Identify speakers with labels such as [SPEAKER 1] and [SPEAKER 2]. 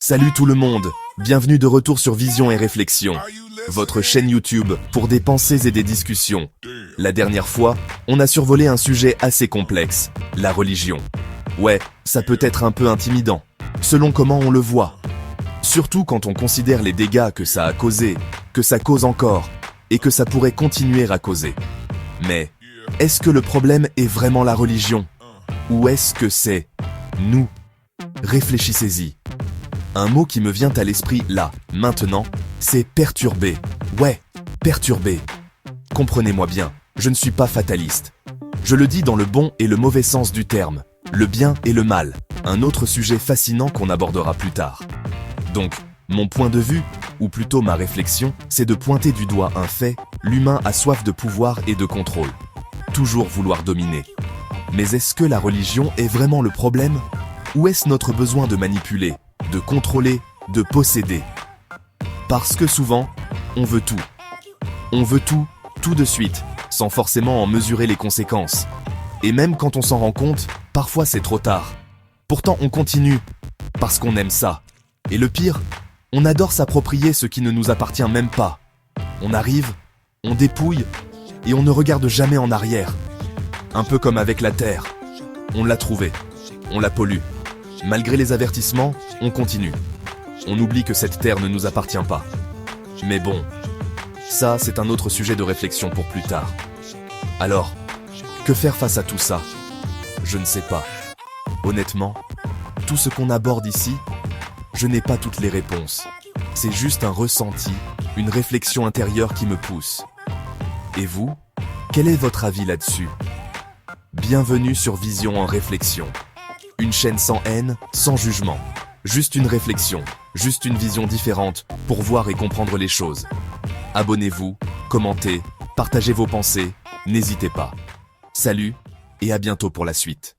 [SPEAKER 1] Salut tout le monde, bienvenue de retour sur Vision et Réflexion, votre chaîne YouTube pour des pensées et des discussions. La dernière fois, on a survolé un sujet assez complexe, la religion. Ouais, ça peut être un peu intimidant, selon comment on le voit. Surtout quand on considère les dégâts que ça a causés, que ça cause encore, et que ça pourrait continuer à causer. Mais, est-ce que le problème est vraiment la religion? Ou est-ce que c'est nous? Réfléchissez-y. Un mot qui me vient à l'esprit là, maintenant, c'est perturber. Ouais, perturber. Comprenez-moi bien, je ne suis pas fataliste. Je le dis dans le bon et le mauvais sens du terme, le bien et le mal, un autre sujet fascinant qu'on abordera plus tard. Donc, mon point de vue, ou plutôt ma réflexion, c'est de pointer du doigt un fait, l'humain a soif de pouvoir et de contrôle. Toujours vouloir dominer. Mais est-ce que la religion est vraiment le problème? Ou est-ce notre besoin de manipuler, de contrôler, de posséder? Parce que souvent, on veut tout. On veut tout, tout de suite, sans forcément en mesurer les conséquences. Et même quand on s'en rend compte, parfois c'est trop tard. Pourtant on continue, parce qu'on aime ça. Et le pire, on adore s'approprier ce qui ne nous appartient même pas. On arrive, on dépouille, et on ne regarde jamais en arrière. Un peu comme avec la Terre. On l'a trouvée, on la pollue. Malgré les avertissements, on continue. On oublie que cette Terre ne nous appartient pas. Mais bon, ça c'est un autre sujet de réflexion pour plus tard. Alors, que faire face à tout ça? Je ne sais pas. Honnêtement, tout ce qu'on aborde ici, je n'ai pas toutes les réponses. C'est juste un ressenti, une réflexion intérieure qui me pousse. Et vous, quel est votre avis là-dessus? Bienvenue sur Vision en Réflexion. Une chaîne sans haine, sans jugement. Juste une réflexion, juste une vision différente pour voir et comprendre les choses. Abonnez-vous, commentez, partagez vos pensées, n'hésitez pas. Salut et à bientôt pour la suite.